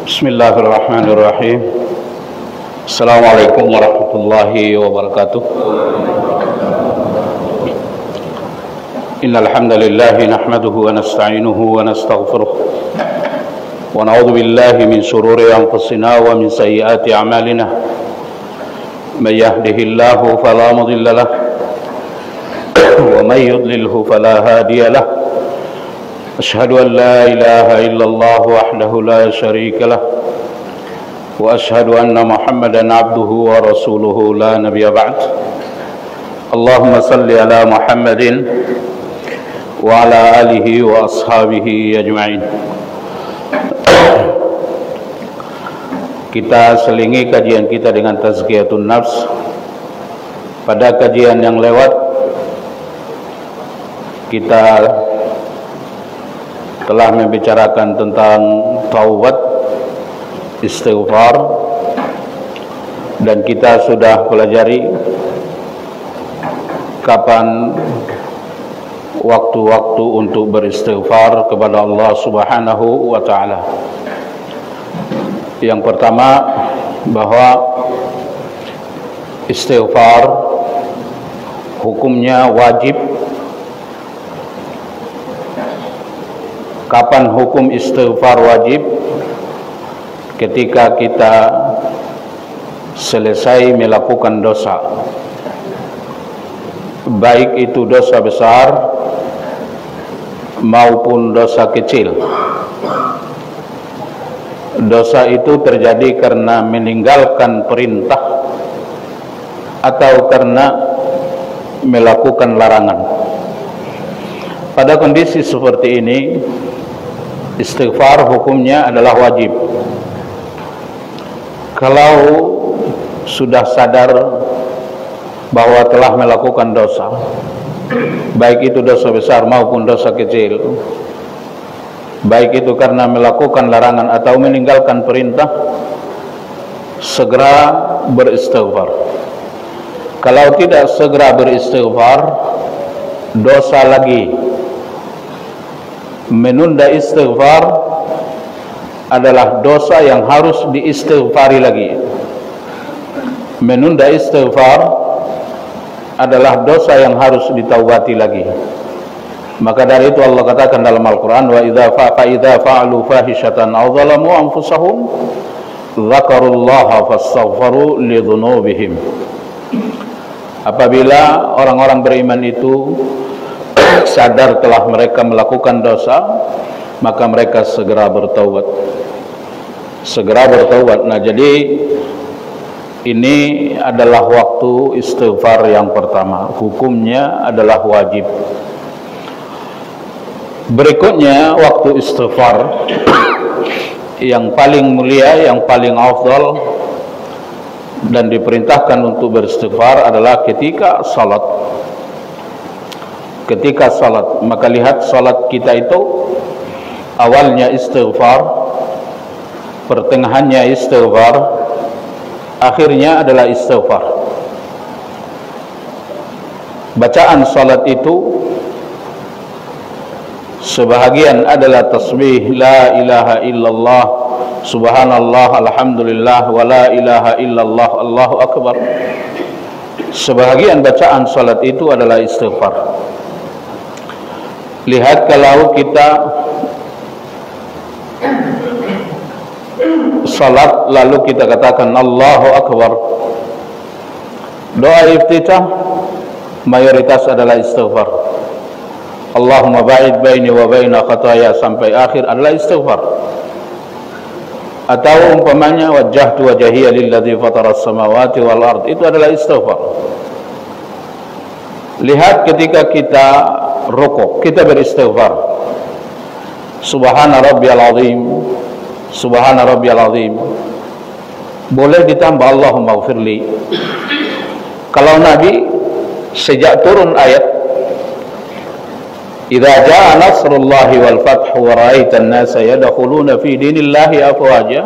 Bismillahirrahmanirrahim. Assalamualaikum warahmatullahi wabarakatuh. Innal hamdalillah nahmaduhu wa nasta'inuhu wa nastaghfiruh wa na'udzu billahi min shururi anfusina wa min sayyiati a'malina. May yahdihillahu fala mudilla lahu wa may yudlilhu fala hadiya lahu. أشهد أن لا إله إلا الله وحده لا شريك له وأشهد أن محمدا عبده ورسوله لا نبي بعد. اللهم صل على محمد وعلى آله وأصحابه أجمعين. Kita selingi kajian kita dengan tazkiyatun nafs. Pada kajian yang lewat kita telah membicarakan tentang taubat, istighfar, dan kita sudah pelajari kapan waktu-waktu untuk beristighfar kepada Allah Subhanahu wa ta'ala. Yang pertama, bahwa istighfar hukumnya wajib. Kapan hukum istighfar wajib? Ketika kita selesai melakukan dosa, baik itu dosa besar maupun dosa kecil. Dosa itu terjadi karena meninggalkan perintah atau karena melakukan larangan. Pada kondisi seperti ini, istighfar hukumnya adalah wajib. Kalau sudah sadar bahwa telah melakukan dosa, baik itu dosa besar maupun dosa kecil, baik itu karena melakukan larangan atau meninggalkan perintah, segera beristighfar. Kalau tidak segera beristighfar, dosa lagi. Menunda istighfar adalah dosa yang harus diistighfari lagi. Menunda istighfar adalah dosa yang harus ditaubati lagi. Maka dari itu Allah katakan dalam Al-Quran, wa idza fa'alu fahishatan aw zalamu anfusahum dzakarullaha fastaghfaru lidzunubihim. Apabila orang-orang beriman itu sadar telah mereka melakukan dosa, maka mereka segera bertaubat. Segera bertaubat. Nah, jadi ini adalah waktu istighfar yang pertama. Hukumnya adalah wajib. Berikutnya waktu istighfar yang paling mulia, yang paling afdal dan diperintahkan untuk beristighfar adalah ketika salat. Ketika salat, maka lihat salat kita itu awalnya istighfar, pertengahannya istighfar, akhirnya adalah istighfar. Bacaan salat itu sebahagian adalah tasbih la ilaha illallah, subhanallah, alhamdulillah, wa la ilaha illallah, Allahu akbar. Sebahagian bacaan salat itu adalah istighfar. Lihat kalau kita salat lalu kita katakan Allahu Akbar, doa iftitah mayoritas adalah istighfar. Allahumma ba'id baini wa baina khataaya sampai akhir adalah istighfar. Atau umpamanya wajjahtu wajhiya lilladzi fatara as-samawati wal ard, itu adalah istighfar. Lihat ketika kita rukuk, kita beristighfar. Subhana rabbiyal azim, subhana rabbiyal azim. Boleh ditambah Allahumma ighfirli. Kalau Nabi sejak turun ayat idza jaa nasrullahi wal fath wa ra'aitan nasa yadkhuluna fi dinillahi afwaja,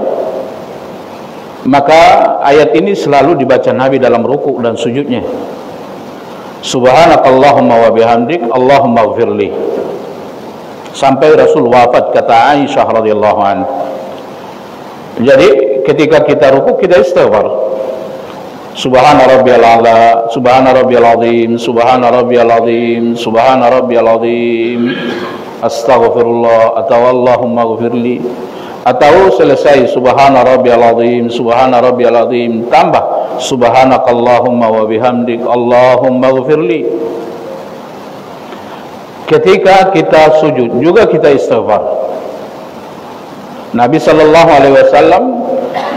Maka ayat ini selalu dibaca Nabi dalam ruku' dan sujudnya. Subhanakallahumma wa bihamdik Allahumma ighfirli. Sampai Rasul wafat, kata Aisyah radhiyallahu anha. Jadi ketika kita ruku' kita istighfar. Subhana rabbiyal a'la, subhana rabbiyal azim, subhana rabbiyal azim, subhana rabbiyal azim, astaghfirullah, atau Allahumma ighfirli, atau selesai subhana rabbiyal azim, subhana rabbiyal azim, tambah subhanakallahumma wa bihamdik Allahumma ighfirli. Ketika kita sujud juga kita istighfar. Nabi sallallahu alaihi wasallam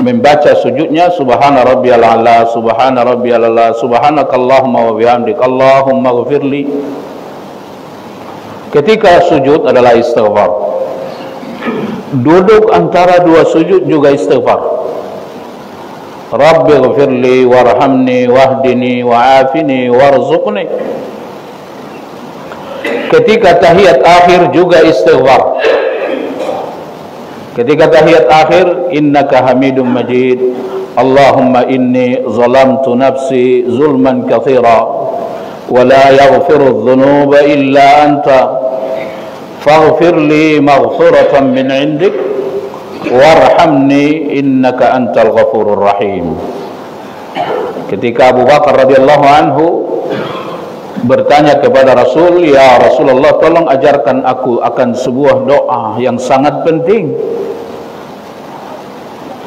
membaca sujudnya subhana rabbiyal a'la, subhana rabbiyal a'la, subhanakallahumma wa bihamdik Allahumma ighfirli. Ketika sujud adalah istighfar. Duduk antara dua sujud juga istighfar. Rabbi ighfirli warhamni wahdini wa'afini warzuqni. Ketika tahiyat akhir juga istighfar. Ketika tahiyat akhir, innaka hamidum majid, Allahumma inni zalamtu nafsi zulman katsira wa la yaghfiru dhunuba illa anta faghfir li maghfiratan min 'indik warhamni innaka antal ghafurur rahim. Ketika Abu Bakar radhiyallahu anhu bertanya kepada Rasul, ya Rasulullah, tolong ajarkan aku akan sebuah doa yang sangat penting.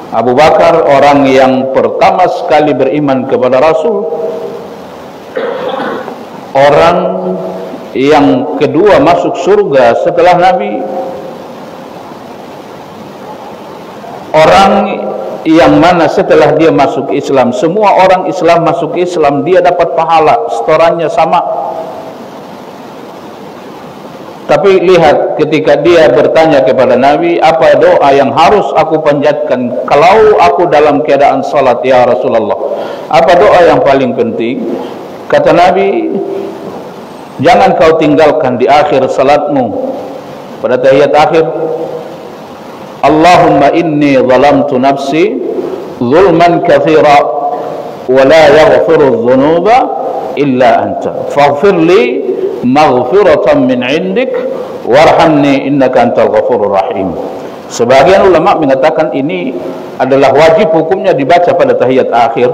Abu Bakar orang yang pertama sekali beriman kepada Rasul, orang yang kedua masuk surga setelah Nabi, orang yang mana setelah dia masuk Islam, semua orang Islam masuk Islam, dia dapat pahala, setorannya sama. Tapi lihat ketika dia bertanya kepada Nabi, apa doa yang harus aku panjatkan kalau aku dalam keadaan salat ya Rasulullah? Apa doa yang paling penting? Kata Nabi, jangan kau tinggalkan di akhir salatmu pada tahiyat akhir, Allahumma inni zalamtu nafsi zulman katsira wa la yaghfiru dhunuba illa anta faghfir li maghfiratan min 'indik warhamni innaka antal ghafurur rahim. Sebagian ulama mengatakan ini adalah wajib hukumnya dibaca pada tahiyat akhir.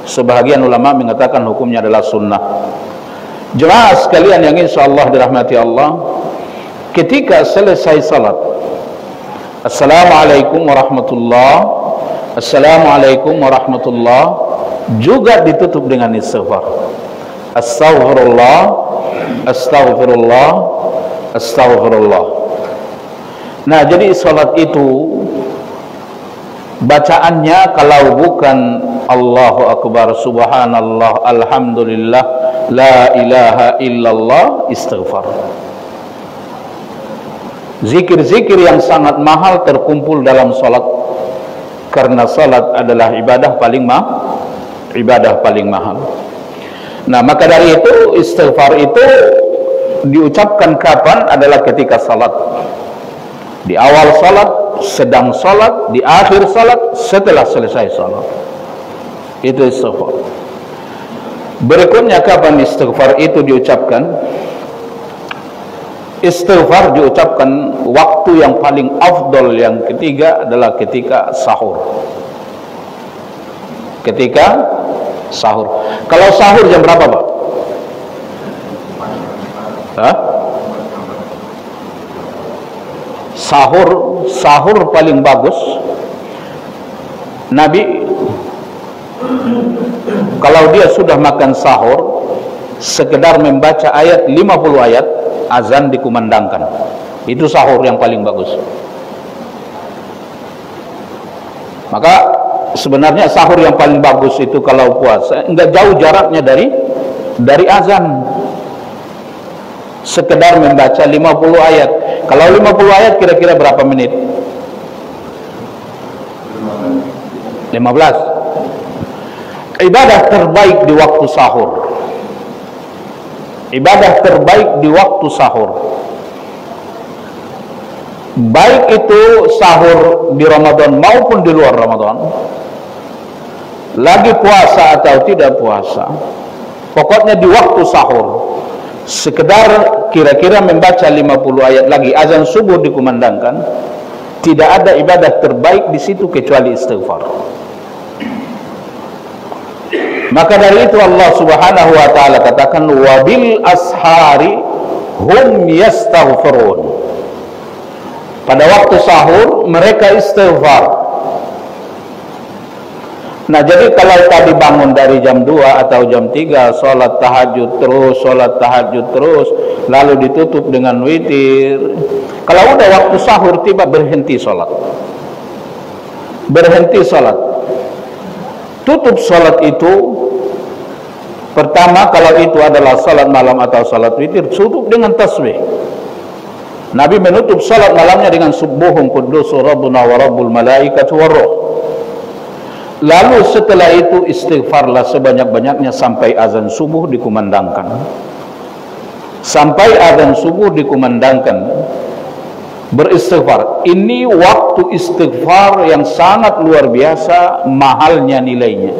Sebagian ulama mengatakan hukumnya adalah sunnah. Jemaah sekalian yang insyaallah dirahmati Allah, ketika selesai salat, assalamualaikum warahmatullahi, assalamualaikum warahmatullahi, juga ditutup dengan istighfar. Astaghfirullah, astaghfirullah, astaghfirullah. Nah, jadi salat itu bacaannya kalau bukan Allahu Akbar, subhanallah, alhamdulillah, la ilaha illallah, istighfar. Zikir-zikir yang sangat mahal terkumpul dalam salat, karena salat adalah ibadah paling mahal. Nah, maka dari itu istighfar itu diucapkan kapan? Adalah ketika salat. Di awal salat, sedang salat, di akhir salat, setelah selesai salat. Itu istighfar. Berikutnya kapan istighfar itu diucapkan? Istighfar diucapkan waktu yang paling afdal yang ketiga adalah ketika sahur. Ketika sahur. Kalau sahur jam berapa, Pak? Hah? Sahur paling bagus. Nabi kalau dia sudah makan sahur, sekedar membaca ayat 50 ayat, azan dikumandangkan. Itu sahur yang paling bagus. Maka sebenarnya sahur yang paling bagus itu kalau puasa, enggak jauh jaraknya dari azan. Sekedar membaca 50 ayat. Kalau 50 ayat kira-kira berapa menit? 15. Ibadah terbaik di waktu sahur. Ibadah terbaik di waktu sahur. Baik itu sahur di Ramadan maupun di luar Ramadan. lagi puasa atau tidak puasa, pokoknya di waktu sahur, sekedar kira-kira membaca 50 ayat lagi, azan subuh dikumandangkan, tidak ada ibadah terbaik di situ kecuali istighfar. Maka dari itu Allah Subhanahu wa taala katakan wabil ashari hum yastaghfirun. Pada waktu sahur mereka istighfar. Nah, jadi kalau tadi bangun dari jam 2 atau jam 3 sholat tahajud terus, lalu ditutup dengan witir. Kalau udah waktu sahur tiba, berhenti sholat. Tutup sholat itu, pertama kalau itu adalah sholat malam atau sholat witir, tutup dengan tasbih. Nabi menutup sholat malamnya dengan subuhun quddus rabbuna wa rabbul malaikati warruh. Lalu setelah itu istighfarlah sebanyak-banyaknya sampai azan subuh dikumandangkan. Beristighfar. Ini waktu istighfar yang sangat luar biasa mahalnya nilainya.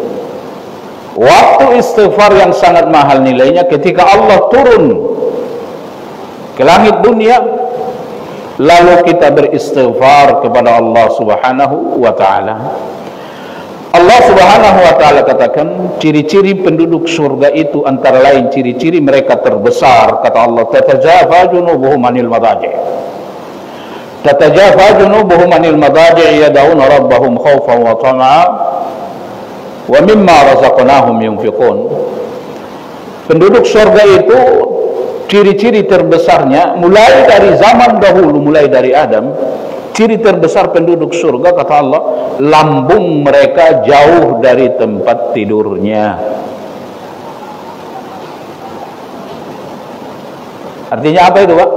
Waktu istighfar yang sangat mahal nilainya ketika Allah turun ke langit dunia, lalu kita beristighfar kepada Allah Subhanahu wa taala. Allah Subhanahu wa taala katakan ciri-ciri penduduk surga itu antara lain ciri-ciri mereka terbesar, kata Allah, tatajafa junubuhum anil madaji'. Tatajafa junubuhum anil madaji' yad'una rabbahum khaufan wa tama'a wa mimma razaqnahum yunfiqun. Penduduk surga itu ciri-ciri terbesarnya mulai dari zaman dahulu, mulai dari Adam. Ciri terbesar penduduk surga, kata Allah, lambung mereka jauh dari tempat tidurnya. Artinya apa itu, Pak?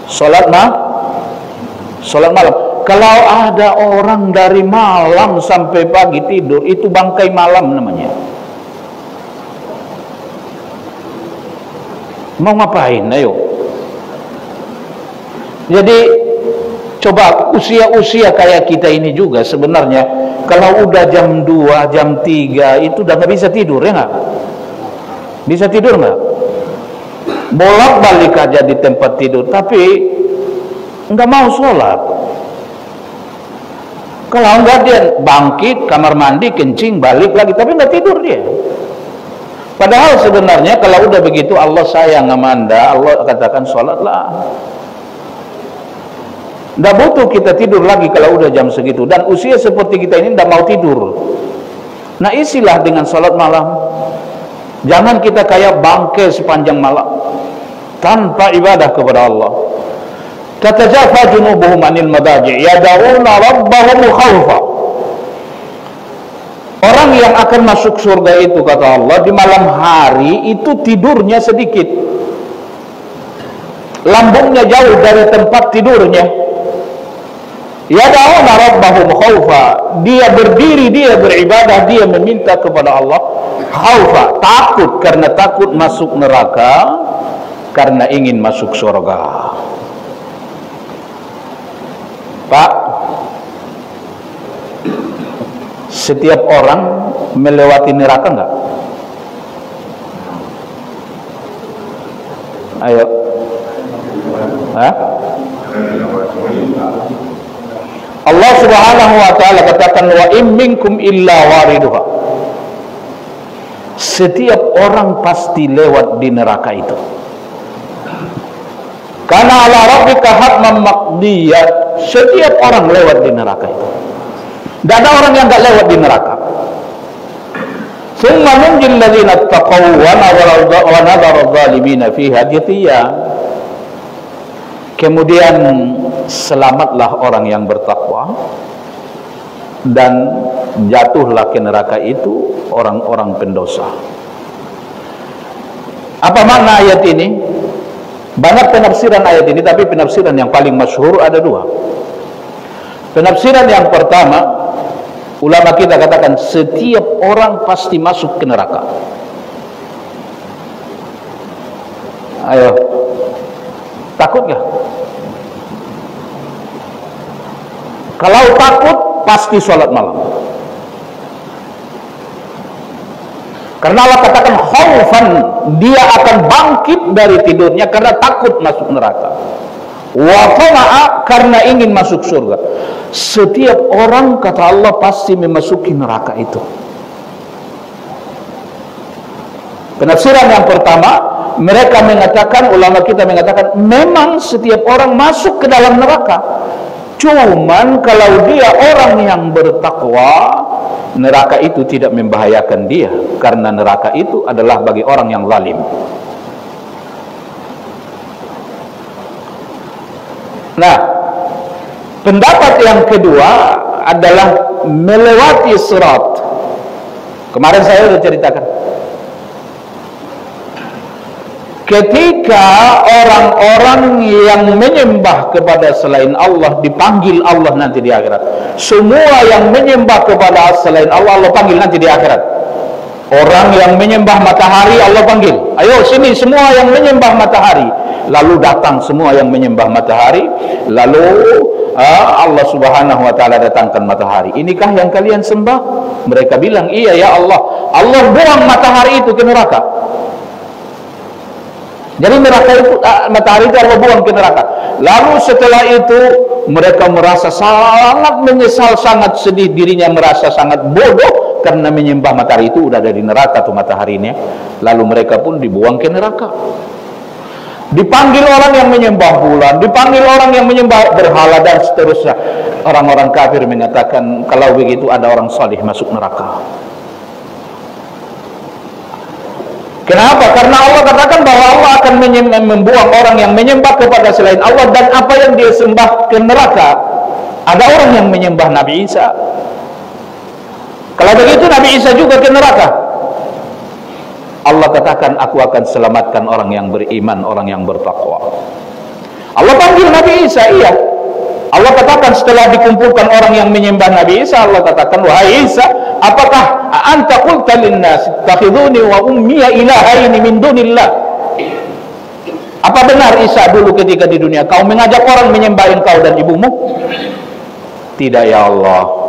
Salat malam. Kalau ada orang dari malam sampai pagi tidur, itu bangkai malam namanya. Mau ngapain? Ayo. Jadi coba usia-usia kayak kita ini juga sebenarnya kalau udah jam 2, jam 3 itu udah gak bisa tidur, ya gak? Bisa tidur gak? Bolak-balik aja di tempat tidur, tapi gak mau sholat. Kalau enggak dia bangkit, kamar mandi, kencing, balik lagi, tapi gak tidur dia. Padahal sebenarnya kalau udah begitu Allah sayang sama Anda, Allah katakan sholatlah. Tidak butuh kita tidur lagi kalau udah jam segitu. Dan usia seperti kita ini tidak mau tidur. Nah, isilah dengan salat malam. Jangan kita kayak bangke sepanjang malam tanpa ibadah kepada Allah. Tatajafa junubuhum anil madaji' yad'una rabbahum khawfa. Orang yang akan masuk surga itu, kata Allah, di malam hari itu tidurnya sedikit. Lambungnya jauh dari tempat tidurnya. Yad'una rabbahum khaufa, dia berdiri, dia beribadah, dia meminta kepada Allah khaufa, takut, karena takut masuk neraka, karena ingin masuk surga. Pak, setiap orang melewati neraka enggak? Ayo. Hah? Allah Subhanahu wa taala katakan wa in minkum illa wariduha. Setiap orang pasti lewat di neraka itu. Karena ala rabbika hatman maqdiyah. Setiap orang lewat di neraka itu. Tidak ada orang yang enggak lewat di neraka. Tsumma nunjil ladzina taqaw wa nadharu adh-dhalimina fiha jithiya. Kemudian selamatlah orang yang bertakwa dan jatuhlah ke neraka itu orang-orang pendosa. Apa makna ayat ini? Banyak penafsiran ayat ini, tapi penafsiran yang paling masyhur ada dua. Penafsiran yang pertama, ulama kita katakan setiap orang pasti masuk ke neraka. Ayo, takut gak? Kalau takut, pasti sholat malam. Karena Allah katakan khaufan, dia akan bangkit dari tidurnya karena takut masuk neraka. Wa tama'a, karena ingin masuk surga. Setiap orang, kata Allah, pasti memasuki neraka itu. Penafsiran yang pertama, mereka mengatakan, ulama kita mengatakan, memang setiap orang masuk ke dalam neraka. Cuman kalau dia orang yang bertakwa, neraka itu tidak membahayakan dia, karena neraka itu adalah bagi orang yang zalim. Nah, pendapat yang kedua adalah melewati sirat. Kemarin saya sudah ceritakan. Ketika orang-orang yang menyembah kepada selain Allah dipanggil Allah nanti di akhirat. Semua yang menyembah kepada selain Allah, Allah panggil nanti di akhirat. Orang yang menyembah matahari, Allah panggil, ayo sini semua yang menyembah matahari. Lalu datang semua yang menyembah matahari. Lalu Allah subhanahu wa ta'ala datangkan matahari. Inikah yang kalian sembah? Mereka bilang, iya ya Allah. Allah buang matahari itu ke neraka. Jadi neraka itu, matahari itu Allah buang ke neraka. Lalu setelah itu mereka merasa sangat menyesal, sangat sedih, dirinya merasa sangat bodoh karena menyembah matahari itu udah dari neraka tuh mataharinya. Lalu mereka pun dibuang ke neraka. Dipanggil orang yang menyembah bulan, dipanggil orang yang menyembah berhala dan seterusnya. Orang-orang kafir mengatakan kalau begitu ada orang salih masuk neraka. Kenapa? Karena Allah katakan bahwa Allah akan membuang orang yang menyembah kepada selain Allah, dan apa yang dia sembah ke neraka. Ada orang yang menyembah Nabi Isa. Kalau begitu Nabi Isa juga ke neraka. Allah katakan, aku akan selamatkan orang yang beriman, orang yang bertakwa. Allah panggil Nabi Isa, iya. Allah katakan setelah dikumpulkan orang yang menyembah Nabi Isa, Allah katakan, wahai Isa, apakah anta qulta linnas takhiduni wa ummiya ilahaini min dunillah? Apa benar Isa dulu ketika di dunia kau mengajak orang menyembah engkau dan ibumu? Tidak ya Allah.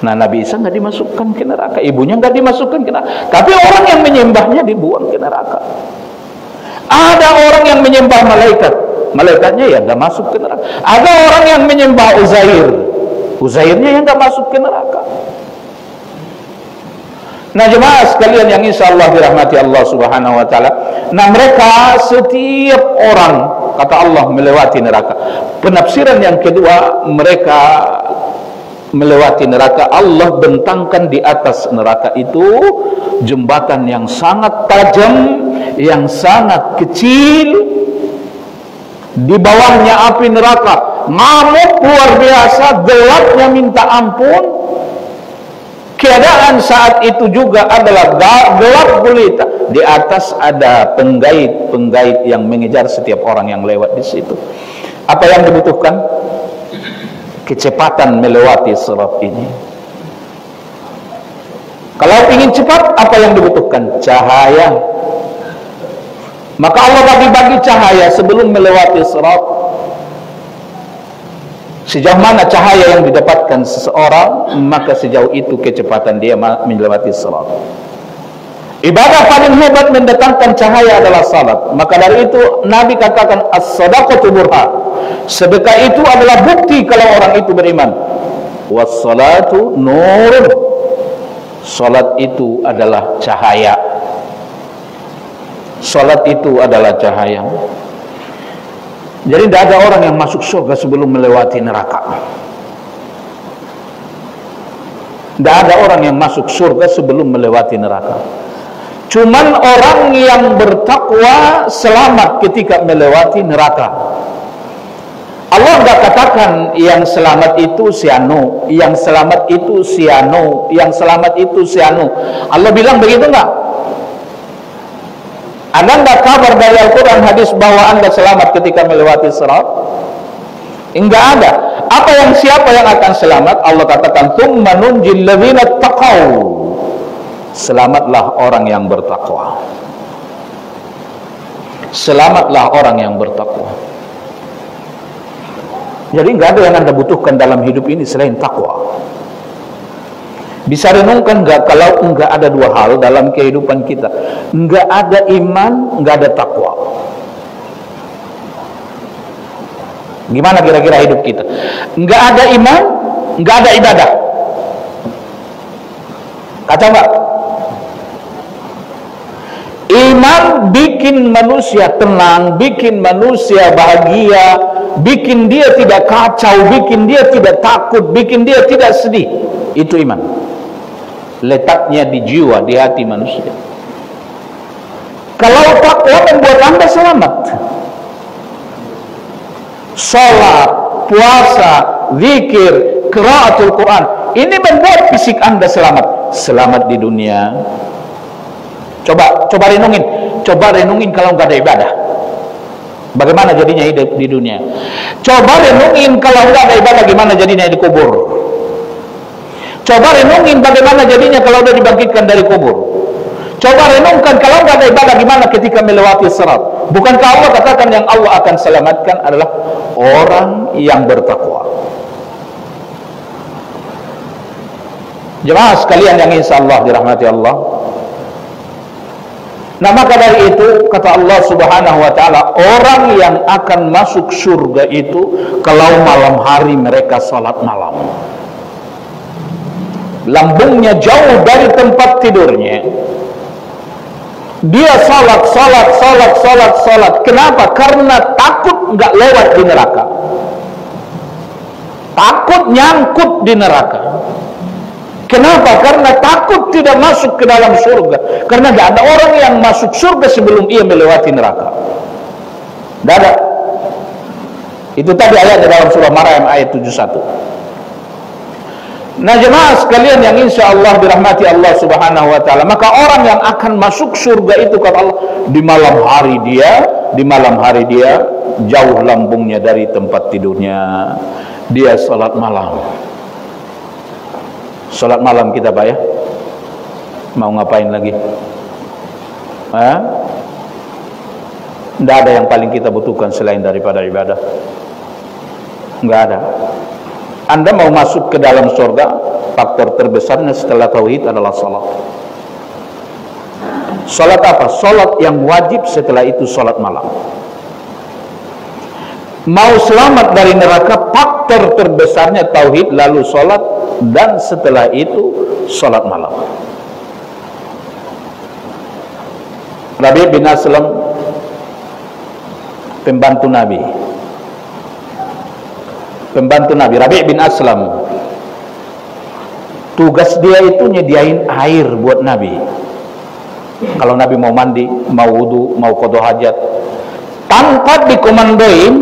Nah, Nabi Isa nggak dimasukkan ke neraka, ibunya nggak dimasukkan ke neraka, tapi orang yang menyembahnya dibuang ke neraka. Ada orang yang menyembah malaikat, malaikatnya ya nggak masuk ke neraka. Ada orang yang menyembah Uzair, Uzairnya yang nggak masuk ke neraka. Nah jemaah sekalian yang insya Allah dirahmati Allah subhanahu wa ta'ala, nah mereka setiap orang, kata Allah, melewati neraka. Penafsiran yang kedua, mereka melewati neraka, Allah bentangkan di atas neraka itu jembatan yang sangat tajam, yang sangat kecil. Di bawahnya api neraka, ngamuk luar biasa, gelapnya minta ampun. Keadaan saat itu juga adalah gelap gulita. Di atas ada penggait-penggait yang mengejar setiap orang yang lewat di situ. Apa yang dibutuhkan? Kecepatan melewati sirat ini. Kalau ingin cepat, apa yang dibutuhkan? Cahaya. Maka Allah bagi-bagi cahaya sebelum melewati sirat. Sejauh mana cahaya yang didapatkan seseorang, maka sejauh itu kecepatan dia melewati salat. Ibadah paling hebat mendatangkan cahaya adalah salat. Maka dari itu Nabi katakan as-sadaqatu burhan. Sedekah itu adalah bukti kalau orang itu beriman. Was-salatu nur. Salat itu adalah cahaya. Salat itu adalah cahaya. Jadi tidak ada orang yang masuk surga sebelum melewati neraka. Tidak ada orang yang masuk surga sebelum melewati neraka. Cuman orang yang bertakwa selamat ketika melewati neraka. Allah tidak katakan yang selamat itu si anu, yang selamat itu si anu, yang selamat itu si anu. Allah bilang begitu enggak? Ada enggak kabar dari Al-Quran hadis bahwa Anda selamat ketika melewati sirat? Enggak ada. Siapa yang akan selamat? Allah katakan tsumma nunjil ladzina taqaw. Selamatlah orang yang bertakwa. Selamatlah orang yang bertakwa. Jadi nggak ada yang Anda butuhkan dalam hidup ini selain takwa. Bisa renungkan nggak kalau nggak ada dua hal dalam kehidupan kita? Nggak ada iman, nggak ada takwa. Gimana kira-kira hidup kita? Nggak ada iman, nggak ada ibadah. Kacau nggak? Iman bikin manusia tenang, bikin manusia bahagia, bikin dia tidak kacau, bikin dia tidak takut, bikin dia tidak sedih. Itu iman. Letaknya di jiwa, di hati manusia. Kalau takwa membuat Anda selamat. Salat, puasa, zikir, qiraatul Quran, ini membuat fisik Anda selamat. Selamat di dunia. Coba renungin kalau nggak ada ibadah. Bagaimana jadinya hidup di dunia? Coba renungin kalau nggak ada ibadah, gimana jadinya di kubur? Coba renungin bagaimana jadinya kalau udah dibangkitkan dari kubur. Coba renungkan kalau nggak ada ibadah, gimana ketika melewati sirat? Bukankah Allah katakan yang Allah akan selamatkan adalah orang yang bertakwa? Jemaah sekalian yang insya Allah dirahmati Allah. Nah, maka dari itu kata Allah Subhanahu wa taala, orang yang akan masuk surga itu kalau malam hari mereka salat malam. Lambungnya jauh dari tempat tidurnya. Dia salat. Kenapa? Karena takut nggak lewat di neraka. Takut nyangkut di neraka. Kenapa? Karena takut tidak masuk ke dalam surga. Karena tidak ada orang yang masuk surga sebelum ia melewati neraka. Tidak ada. Itu tadi ayat dalam surah Maryam ayat 71. Nah, jemaah sekalian yang insya Allah dirahmati Allah Subhanahu wa taala, maka orang yang akan masuk surga itu kata Allah, di malam hari dia jauh lambungnya dari tempat tidurnya. Dia salat malam. Salat malam kita Pak ya. Mau ngapain lagi? Tidak ada yang paling kita butuhkan selain daripada ibadah. Nggak ada. Anda mau masuk ke dalam surga, faktor terbesarnya setelah tauhid adalah salat. Salat apa? Salat yang wajib, setelah itu salat malam. Mau selamat dari neraka, faktor terbesarnya tauhid, lalu salat, dan setelah itu salat malam. Rabi' bin Aslam, pembantu Nabi, Rabi' bin Aslam, tugas dia itu nyediain air buat Nabi. Kalau Nabi mau mandi, mau wudu, mau qada hajat, tanpa dikomandoin,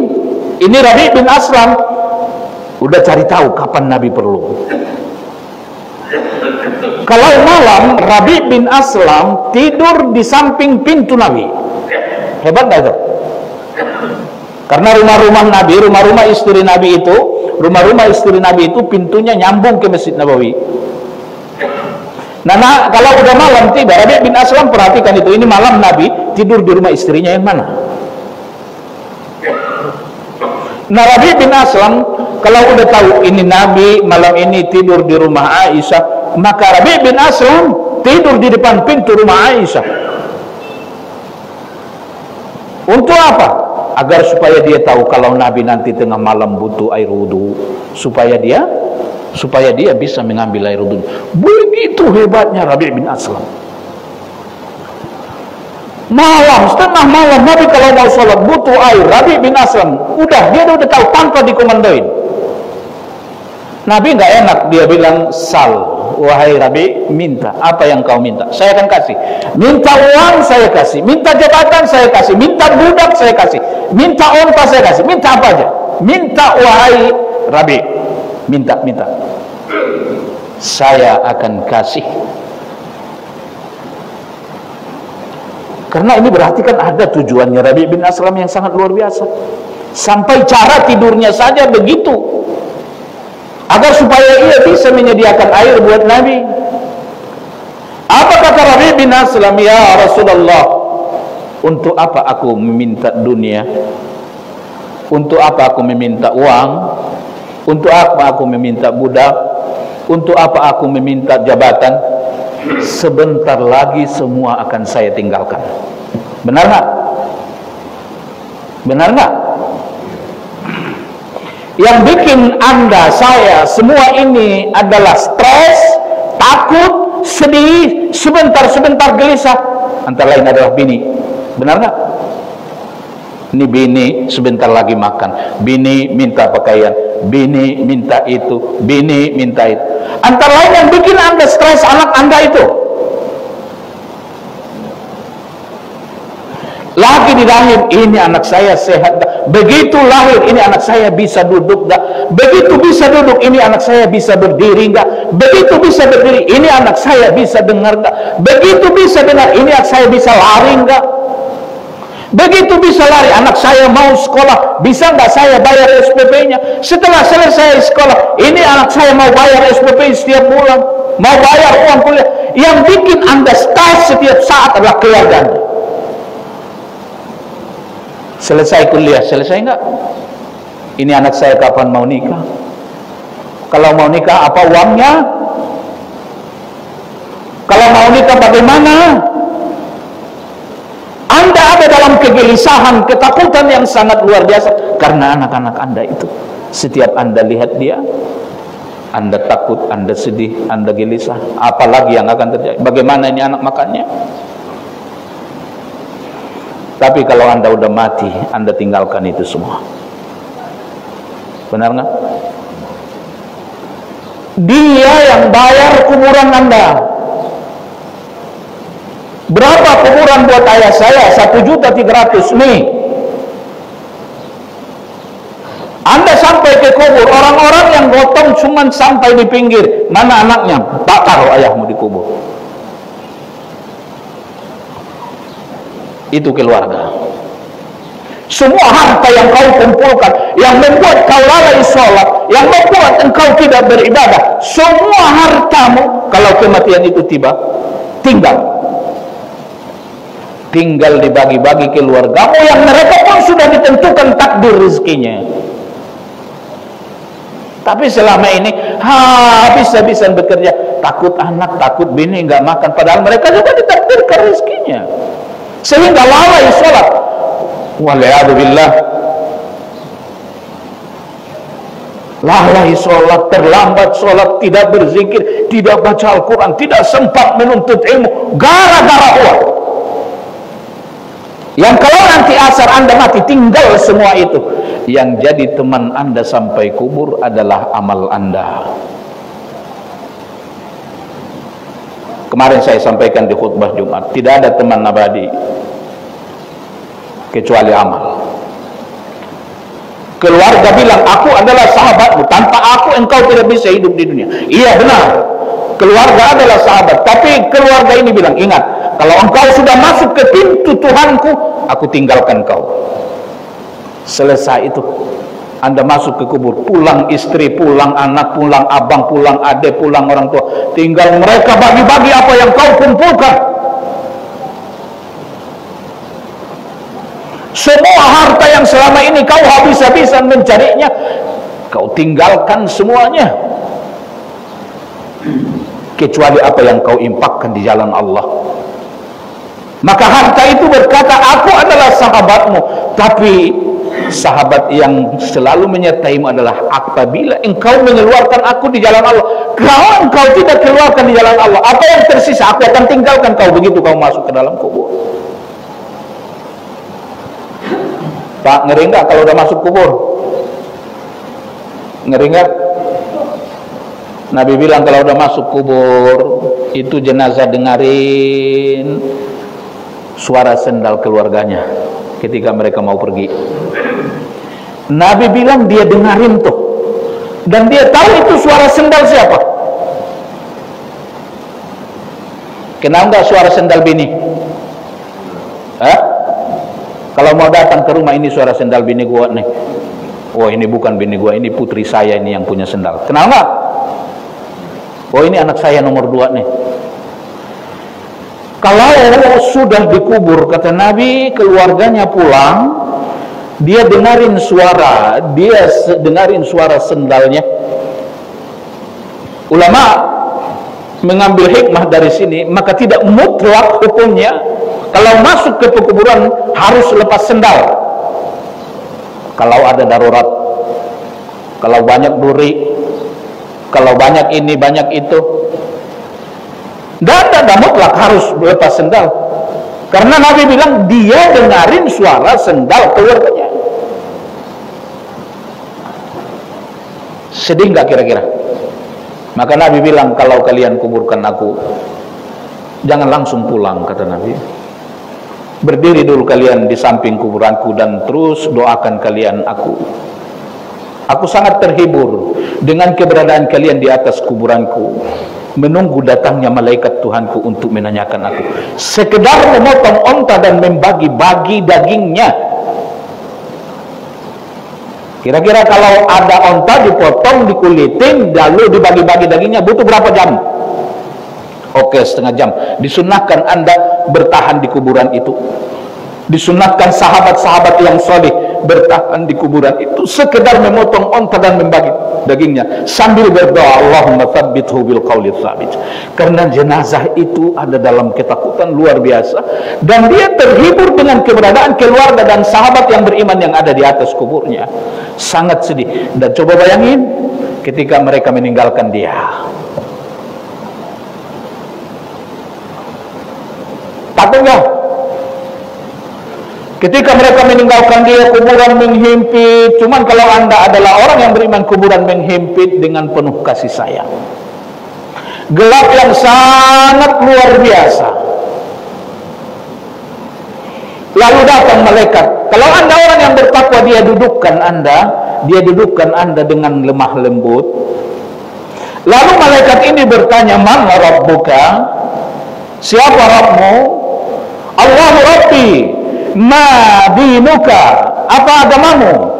ini Rabi' bin Aslam udah cari tahu kapan Nabi perlu. Kalau malam, Rabi' bin Aslam tidur di samping pintu Nabi. Hebat gak itu? Karena rumah-rumah Nabi, rumah-rumah istri Nabi itu pintunya nyambung ke Masjid Nabawi. Nah, kalau udah malam tiba, Rabi' bin Aslam perhatikan itu. Ini malam Nabi tidur di rumah istrinya yang mana? Nah, Rabi' bin Aslam kalau udah tahu ini Nabi malam ini tidur di rumah Aisyah, maka Rabi' bin Aslam tidur di depan pintu rumah Aisyah. Untuk apa? Agar supaya dia tahu kalau Nabi nanti tengah malam butuh air wudu, supaya dia bisa mengambil air wudu. Begitu hebatnya Rabi' bin Aslam. Setengah malam Nabi kalau mau sholat butuh air, Rabi' bin Aslam dia udah tahu tanpa dikomandoin. Nabi nggak enak, dia bilang, sal, wahai Rabi', minta apa yang kau minta, saya akan kasih. Minta uang saya kasih, minta jabatan saya kasih, minta budak saya kasih, minta onta saya kasih, minta apa aja, minta wahai Rabi', minta, saya akan kasih. Karena ini berarti kan ada tujuannya Rabi' bin Aslam yang sangat luar biasa. Sampai cara tidurnya saja begitu, agar supaya ia bisa menyediakan air buat Nabi. Apa kata Rabi' bin Aslam? Ya Rasulullah, untuk apa aku meminta dunia? Untuk apa aku meminta uang? Untuk apa aku meminta budak? Untuk apa aku meminta jabatan? Sebentar lagi semua akan saya tinggalkan. Benar nggak? Benar nggak? Yang bikin Anda, saya, semua ini adalah stres, takut, sedih, sebentar-sebentar gelisah. Antara lain adalah bini. Benar nggak? Ini bini sebentar lagi makan, bini minta pakaian, bini minta itu, bini minta itu. Antara lain yang bikin Anda stres anak Anda itu. Lagi di rahim, ini anak saya sehat gak? Begitu lahir, ini anak saya bisa duduk gak? Begitu bisa duduk, ini anak saya bisa berdiri gak? Begitu bisa berdiri, ini anak saya bisa dengar gak? Begitu bisa dengar, ini anak saya bisa lari gak? Begitu bisa lari, anak saya mau sekolah, bisa nggak saya bayar SPP-nya? Setelah selesai sekolah, ini anak saya mau bayar SPP setiap bulan, mau bayar uang kuliah. Yang bikin Anda stres setiap saat adalah keluarga Anda. Selesai kuliah, selesai nggak? Ini anak saya kapan mau nikah? Kalau mau nikah, apa uangnya? Kalau mau nikah, bagaimana? Anda ada dalam kegelisahan, ketakutan yang sangat luar biasa karena anak-anak Anda itu. Setiap Anda lihat dia, Anda takut, Anda sedih, Anda gelisah. Apalagi yang akan terjadi? Bagaimana ini anak makannya? Tapi kalau Anda udah mati, Anda tinggalkan itu semua. Benar nggak? Dia yang bayar kuburan Anda. Berapa kuburan buat ayah saya? 1.300.000 nih. Anda sampai ke kubur, orang-orang yang gotong cuma sampai di pinggir. Mana anaknya? Tak taruh ayahmu di kubur. Itu keluarga. Semua harta yang kau kumpulkan, yang membuat kau lalai sholat, yang membuat engkau tidak beribadah, semua hartamu, kalau kematian itu tiba, tinggal dibagi-bagi keluargamu yang mereka pun sudah ditentukan takdir rezekinya. Tapi selama ini habis-habisan bekerja, takut anak, takut bini nggak makan, padahal mereka juga ditakdirkan rezekinya, sehingga lalai sholat. Waliyadzubillah, lalai sholat, terlambat sholat, tidak berzikir, tidak baca Al-Quran, tidak sempat menuntut ilmu, gara-gara uang. Yang kalau nanti asar Anda mati, tinggal semua itu. Yang jadi teman Anda sampai kubur adalah amal Anda. Kemarin saya sampaikan di khutbah Jumat, tidak ada teman abadi kecuali amal. Keluarga bilang, aku adalah sahabatmu, tanpa aku engkau tidak bisa hidup di dunia. Iya benar, keluarga adalah sahabat. Tapi keluarga ini bilang, ingat, kalau engkau sudah masuk ke pintu Tuhanku, aku tinggalkan kau. Selesai itu, Anda masuk ke kubur, pulang istri, pulang anak, pulang abang, pulang adik, pulang orang tua, tinggal mereka bagi-bagi apa yang kau kumpulkan. Semua harta yang selama ini kau habis-habisan mencarinya, kau tinggalkan semuanya, kecuali apa yang kau infakkan di jalan Allah. Maka harta itu berkata, aku adalah sahabatmu. Tapi sahabat yang selalu menyertaimu adalah apabila engkau mengeluarkan aku di jalan Allah. Kalau engkau tidak keluarkan di jalan Allah, apa yang tersisa? Aku akan tinggalkan kau begitu kau masuk ke dalam kubur. Pak, ngeri nggak kalau udah masuk kubur? Ngeri nggak? Nabi bilang kalau udah masuk kubur, itu jenazah dengarin suara sendal keluarganya ketika mereka mau pergi. Nabi bilang dia dengarin tuh, dan dia tahu itu suara sendal siapa. Kenal nggak suara sendal bini? Kalau mau datang ke rumah, ini suara sendal bini gua nih. Oh, ini bukan bini gua, ini putri saya ini yang punya sendal. Kenal nggak? Oh, ini anak saya nomor 2 nih. Kalau sudah dikubur, kata Nabi, keluarganya pulang, dia dengarin suara sendalnya. Ulama mengambil hikmah dari sini, maka tidak mutlak hukumnya kalau masuk ke kuburan harus lepas sendal. Kalau ada darurat, kalau banyak duri, kalau banyak ini banyak itu, tidak mutlak harus lepas sendal. Karena Nabi bilang dia dengarin suara sendal keluarganya. Sedih nggak kira-kira? Maka Nabi bilang, kalau kalian kuburkan aku, jangan langsung pulang, kata Nabi. Berdiri dulu kalian di samping kuburanku dan terus doakan kalian aku. Aku sangat terhibur dengan keberadaan kalian di atas kuburanku, menunggu datangnya malaikat Tuhanku untuk menanyakan aku. Sekedar memotong onta dan membagi-bagi dagingnya. Kira-kira kalau ada onta dipotong, dikulitin, lalu dibagi-bagi dagingnya, butuh berapa jam? Oke, setengah jam. Disunahkan Anda bertahan di kuburan itu. Disunahkan sahabat-sahabat yang soleh bertahan di kuburan itu, sekedar memotong onta dan membagi dagingnya sambil berdoa, Allahumma tsabbithu bil qawli tsabit. Karena jenazah itu ada dalam ketakutan luar biasa, dan dia terhibur dengan keberadaan keluarga dan sahabat yang beriman yang ada di atas kuburnya. Sangat sedih. Dan coba bayangin ketika mereka meninggalkan dia. Takut nggak? Ketika mereka meninggalkan dia, kuburan menghimpit. Cuman kalau Anda adalah orang yang beriman, kuburan menghimpit dengan penuh kasih sayang. Gelap yang sangat luar biasa. Lalu datang malaikat. Kalau Anda orang yang bertakwa, dia dudukkan Anda dengan lemah lembut. Lalu malaikat ini bertanya, Man rabbuka? Siapa Rabbmu? Allahu Rabbi. Ma dinuka? Apa agamamu?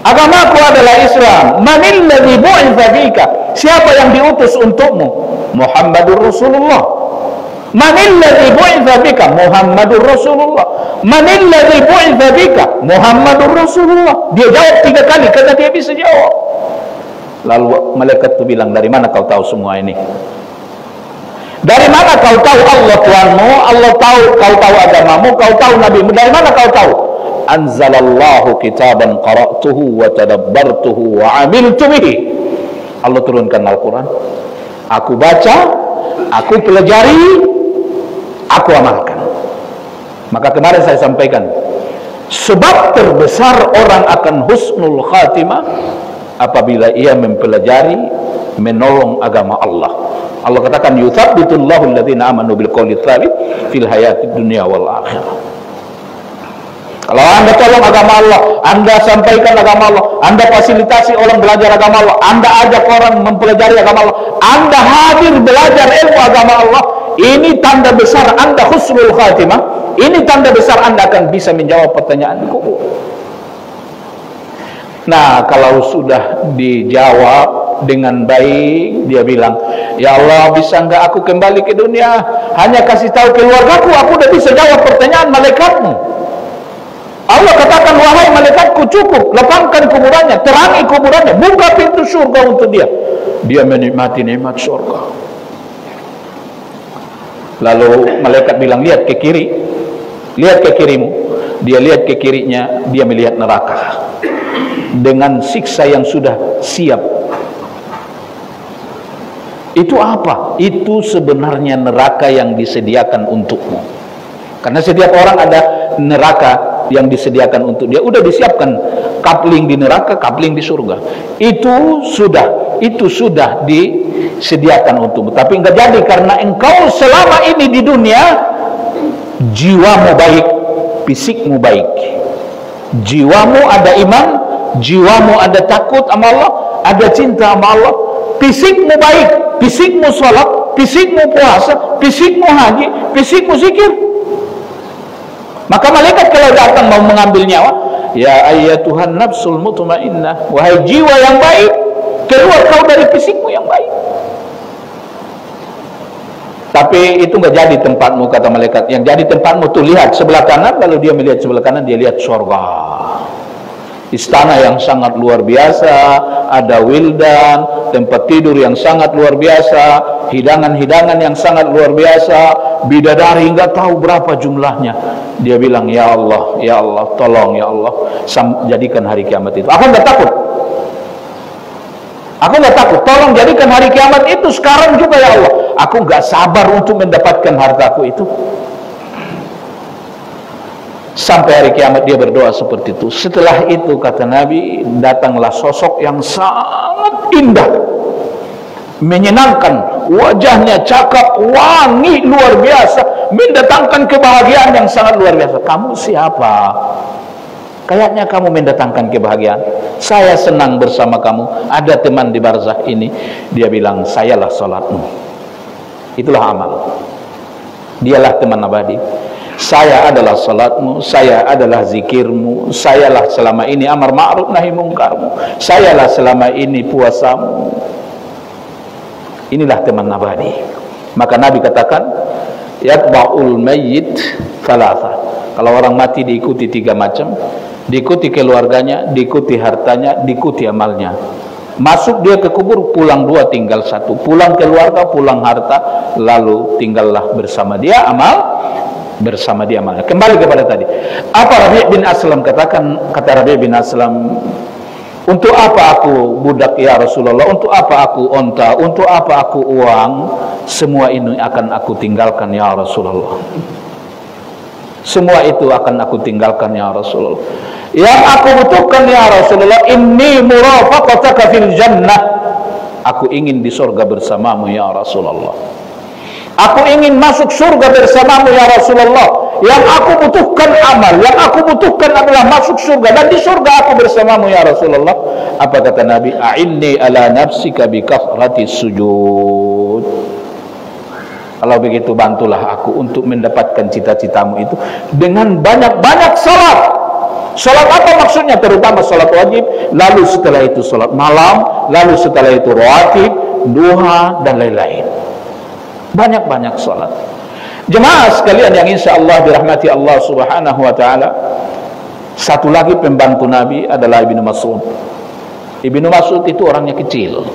Agamaku adalah Islam. Manil ladzi bu'itsa fika? Siapa yang diutus untukmu? Muhammadur Rasulullah. Manil ladzi bu'itsa fika? Muhammadur Rasulullah. Manil ladzi bu'itsa fika? Muhammadur Rasulullah. Dia jawab 3 kali karena dia bisa jawab. Lalu malaikat itu bilang, dari mana kau tahu semua ini? Dari mana kau tahu Allah Tuhanmu? Allah tahu, kau tahu agamamu, kau tahu nabimu. Dari mana kau tahu? Anzalallahu kitaban qara'tuhu wa tadabbartuhu wa amiltu bihi. Allah turunkan Al-Quran. Aku baca, aku pelajari, aku amalkan. Maka kemarin saya sampaikan, sebab terbesar orang akan husnul khatimah apabila ia mempelajari, menolong agama Allah. Allah katakan, yutsabbitullahu alladzina amanu bil qawli tsabit fil hayatid dunya wal akhirah. Kalau Anda tolong agama Allah, Anda sampaikan agama Allah, Anda fasilitasi orang belajar agama Allah, Anda ajak orang mempelajari agama Allah, Anda hadir belajar ilmu agama Allah, ini tanda besar Anda husnul khatimah. Ini tanda besar Anda akan bisa menjawab pertanyaan kubur. Nah, kalau sudah dijawab dengan baik, dia bilang, ya Allah, bisa enggak aku kembali ke dunia? Hanya kasih tahu keluargaku, aku udah bisa jawab pertanyaan malaikatmu. Allah katakan, wahai malaikatku, cukup, lapangkan kuburannya, terangi kuburannya, buka pintu surga untuk dia. Dia menikmati nikmat surga. Lalu malaikat bilang, lihat ke kiri, lihat ke kirimu. Dia lihat ke kirinya, dia melihat neraka dengan siksa yang sudah siap. Itu apa? Itu sebenarnya neraka yang disediakan untukmu. Karena setiap orang ada neraka yang disediakan untuk dia. Udah disiapkan kapling di neraka, kapling di surga. Itu sudah disediakan untukmu. Tapi enggak jadi karena engkau selama ini di dunia jiwamu baik, fisikmu baik. Jiwamu ada iman, jiwamu ada takut sama Allah, ada cinta sama Allah. Fisikmu baik, fisikmu sholat, fisikmu puasa, fisikmu haji, fisikmu zikir. Maka malaikat kalau datang mau mengambil nyawa, ya ayyatuhan nafsul mutmainnah, wahai jiwa yang baik, keluar kau dari fisikmu yang baik. Tapi itu nggak jadi tempatmu, kata malaikat. Yang jadi tempatmu tuh lihat sebelah kanan, lalu dia melihat sebelah kanan, dia lihat surga. Istana yang sangat luar biasa, ada wildan, tempat tidur yang sangat luar biasa, hidangan-hidangan yang sangat luar biasa, bidadari nggak tahu berapa jumlahnya. Dia bilang, ya Allah, tolong ya Allah, jadikan hari kiamat itu. Aku nggak takut. Aku nggak takut. Tolong jadikan hari kiamat itu sekarang juga ya Allah. Aku nggak sabar untuk mendapatkan hartaku itu. Sampai hari kiamat dia berdoa seperti itu. Setelah itu kata Nabi, datanglah sosok yang sangat indah, menyenangkan, wajahnya cakap, wangi luar biasa, mendatangkan kebahagiaan yang sangat luar biasa. Kamu siapa? Kayaknya kamu mendatangkan kebahagiaan. Saya senang bersama kamu, ada teman di barzakh ini. Dia bilang, sayalah salatmu. Itulah amal. Dialah teman abadi. Saya adalah salatmu, saya adalah zikirmu, sayalah selama ini amar ma'ruf nahi mungkarmu, sayalah selama ini puasamu. Inilah teman abadi. Maka Nabi katakan, yatba'ul mayyit thalatha. Kalau orang mati diikuti 3 macam, diikuti keluarganya, diikuti hartanya, diikuti amalnya. Masuk dia ke kubur, pulang 2 tinggal 1. Pulang keluarga, pulang harta, lalu tinggallah bersama dia amal, bersama dia amalnya. Kembali kepada tadi, apa Rabi' bin Aslam katakan? Kata Rabi' bin Aslam, untuk apa aku budak ya Rasulullah, untuk apa aku onta, untuk apa aku uang, semua ini akan aku tinggalkan ya Rasulullah. Semua itu akan aku tinggalkan ya Rasulullah. Yang aku butuhkan ya Rasulullah, inni murafaqataka fil jannah. Aku ingin di surga bersamamu ya Rasulullah. Aku ingin masuk surga bersamamu ya Rasulullah. Yang aku butuhkan amal, yang aku butuhkan adalah masuk surga, dan di surga aku bersamamu ya Rasulullah. Apa kata Nabi? A'inni ala nafsika bi kathrati sujud. Kalau begitu bantulah aku untuk mendapatkan cita-citamu itu dengan banyak-banyak salat. Salat apa maksudnya? Terutama salat wajib, lalu setelah itu salat malam, lalu setelah itu rawatib, duha dan lain-lain. Banyak-banyak salat. Jemaah sekalian yang insyaallah dirahmati Allah Subhanahu wa taala, satu lagi pembantu Nabi adalah Ibnu Mas'ud. Ibnu Mas'ud itu orangnya kecil,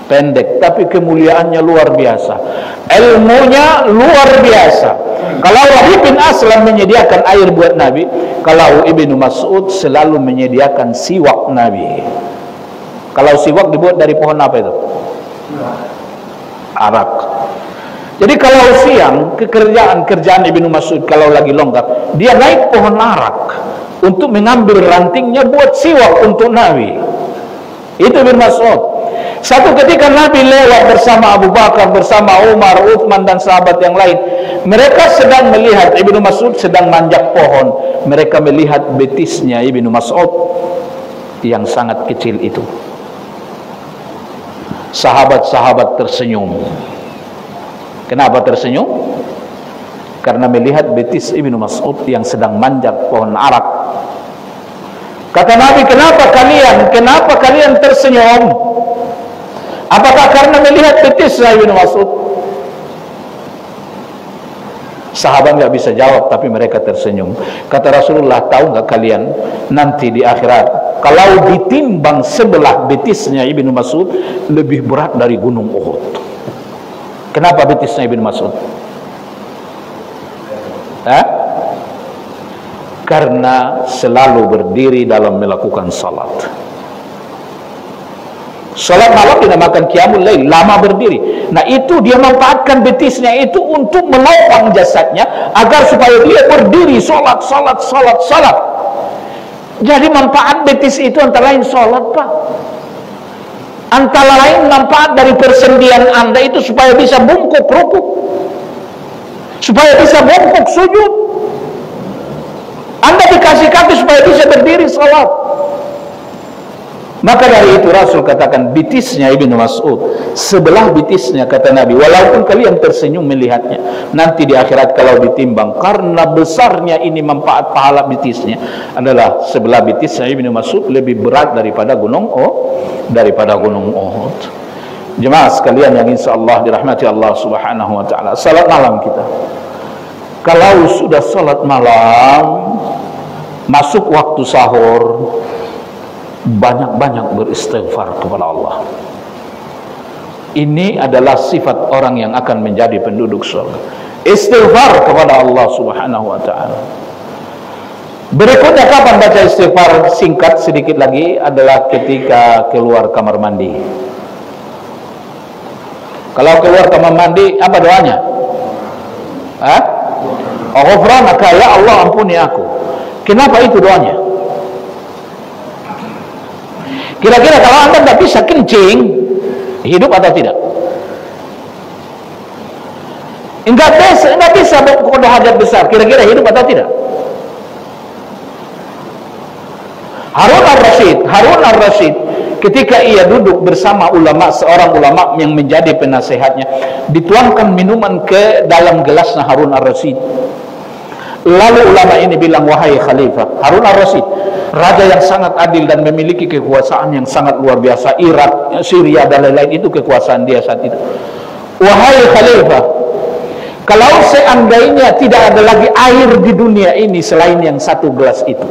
pendek, tapi kemuliaannya luar biasa, ilmunya luar biasa. Kalau Rabi' bin Aslam menyediakan air buat Nabi, kalau Ibnu Mas'ud selalu menyediakan siwak Nabi. Kalau siwak dibuat dari pohon apa itu? Arak. Jadi kalau siang kerjaan Ibnu Mas'ud kalau lagi longgar, dia naik pohon arak untuk mengambil rantingnya buat siwak untuk Nabi. Itu Ibnu Mas'ud. Satu ketika Nabi lewat bersama Abu Bakar, bersama Umar, Uthman dan sahabat yang lain. Mereka sedang melihat Ibnu Mas'ud sedang manjat pohon. Mereka melihat betisnya Ibnu Mas'ud yang sangat kecil itu. Sahabat-sahabat tersenyum. Kenapa tersenyum? Karena melihat betis Ibnu Mas'ud yang sedang manjat pohon arak. Kata Nabi, kenapa kalian tersenyum? Apakah karena melihat betis Ibnu Mas'ud? Sahabat nggak bisa jawab, tapi mereka tersenyum. Kata Rasulullah, tahu nggak kalian nanti di akhirat, kalau ditimbang sebelah betisnya Ibnu Mas'ud lebih berat dari gunung Uhud. Kenapa betisnya Ibnu Mas'ud? Karena selalu berdiri dalam melakukan salat. Salat malam dinamakan qiyamul lail, lama berdiri. Nah itu dia manfaatkan betisnya itu untuk menopang jasadnya agar supaya dia berdiri salat. Jadi manfaat betis itu antara lain salat, Pak. Antara lain manfaat dari persendian Anda itu supaya bisa bungkuk rukuk, supaya bisa bungkuk sujud. Anda dikasih kaki supaya bisa berdiri salat. Maka dari itu Rasul katakan betisnya Ibnu Mas'ud, sebelah betisnya kata Nabi, walaupun kalian tersenyum melihatnya, nanti di akhirat kalau ditimbang karena besarnya ini manfaat pahala betisnya adalah sebelah betisnya Ibnu Mas'ud lebih berat daripada gunung Uhud. Jemaah sekalian yang insyaallah dirahmati Allah Subhanahu wa taala, salat malam kita. Kalau sudah salat malam, masuk waktu sahur, banyak-banyak beristighfar kepada Allah. Ini adalah sifat orang yang akan menjadi penduduk surga. Istighfar kepada Allah Subhanahu wa ta'ala. Berikutnya kapan baca istighfar? Singkat sedikit lagi, adalah ketika keluar kamar mandi. Kalau keluar kamar mandi, apa doanya? Ghufranaka, ya Allah ampuni aku. Kenapa itu doanya? Kira-kira kalau Anda tidak bisa kencing, hidup atau tidak? Enggak bisa berkodoh hajat besar, kira-kira hidup atau tidak? Harun al-Rashid ketika ia duduk bersama seorang ulama yang menjadi penasehatnya, dituangkan minuman ke dalam gelasnya Harun al-Rashid. Lalu ulama ini bilang, wahai Khalifah Harun al-Rashid, raja yang sangat adil dan memiliki kekuasaan yang sangat luar biasa, Irak, Syria dan lain-lain, itu kekuasaan dia saat itu. Wahai Khalifah, kalau seandainya tidak ada lagi air di dunia ini selain yang satu gelas itu,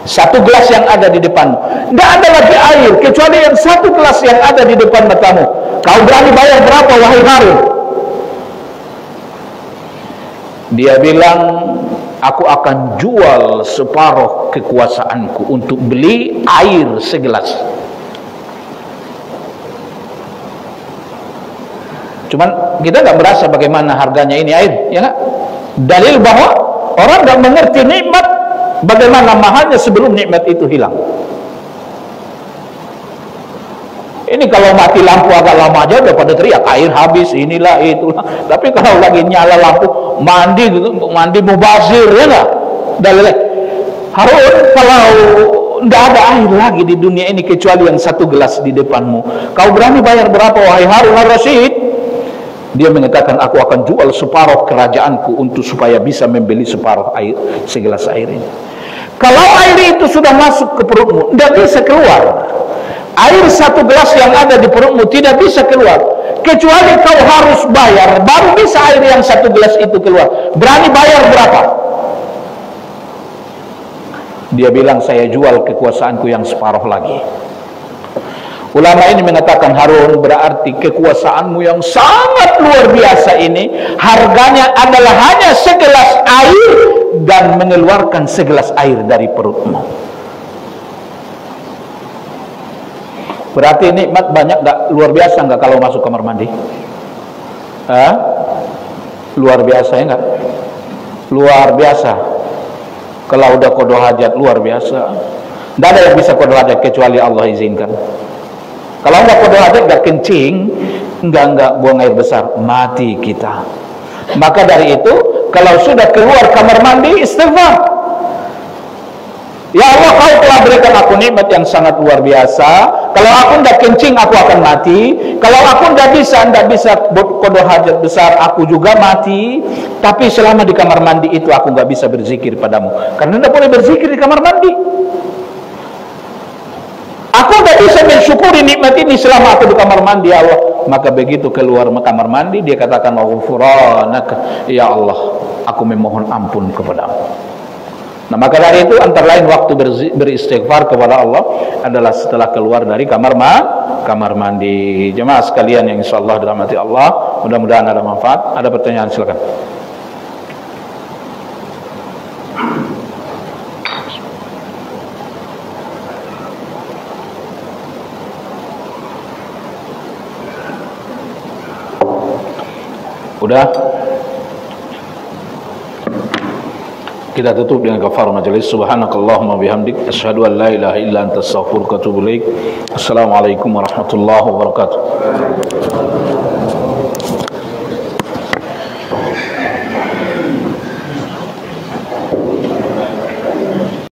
satu gelas yang ada di depanmu, tidak ada lagi air kecuali yang satu gelas yang ada di depan matamu, kau berani bayar berapa wahai Harun? Dia bilang, aku akan jual separuh kekuasaanku untuk beli air segelas. Cuman kita nggak berasa bagaimana harganya ini air, ya nggak? Dalil bahwa orang nggak mengerti nikmat, bagaimana mahalnya sebelum nikmat itu hilang. Ini kalau mati lampu agak lama aja udah pada teriak, air habis, inilah itulah. Tapi kalau lagi nyala lampu, mandi mubazir, ya nggak? Dalil Harun, kalau tidak ada air lagi di dunia ini kecuali yang satu gelas di depanmu, kau berani bayar berapa wahai Harun al-Rashid? Dia mengatakan, aku akan jual separuh kerajaanku untuk supaya bisa membeli separuh air, segelas air ini. Kalau air itu sudah masuk ke perutmu, tidak bisa keluar. Air satu gelas yang ada di perutmu tidak bisa keluar, kecuali kau harus bayar, baru bisa air yang satu gelas itu keluar. Berani bayar berapa? Dia bilang, saya jual kekuasaanku yang separuh lagi. Ulama ini mengatakan, Harun, berarti kekuasaanmu yang sangat luar biasa ini harganya adalah hanya segelas air dan mengeluarkan segelas air dari perutmu. Berarti nikmat banyak nggak? Luar biasa nggak kalau masuk kamar mandi? Luar biasa ya nggak? Luar biasa. Kalau udah qada hajat luar biasa. Tidak ada yang bisa qada hajat kecuali Allah izinkan. Kalau nggak qada hajat, nggak kencing, nggak buang air besar, mati kita. Maka dari itu, kalau sudah keluar kamar mandi, istighfar. Ya Allah, kau telah berikan aku nikmat yang sangat luar biasa. Kalau aku tidak kencing, aku akan mati. Kalau aku tidak bisa qada hajat besar, aku juga mati. Tapi selama di kamar mandi itu aku nggak bisa berzikir padamu, karena tidak boleh berzikir di kamar mandi. Aku tidak bisa mensyukuri nikmat ini selama aku di kamar mandi, ya Allah. Maka begitu keluar kamar mandi, dia katakan, Ghufranaka, ya Allah, aku memohon ampun kepadamu. Nah, maka dari itu antara lain waktu beristighfar kepada Allah adalah setelah keluar dari kamar mandi. Jemaah sekalian yang insyaallah dirahmati Allah, mudah-mudahan ada manfaat. Ada pertanyaan, silakan. Udah? Kita tutup dengan kafarah majelis. Subhanakallahumma bihamdik, asyhadu an la ilaha illa anta astaghfiruka wa atubu ilaik. Assalamualaikum warahmatullahi wabarakatuh.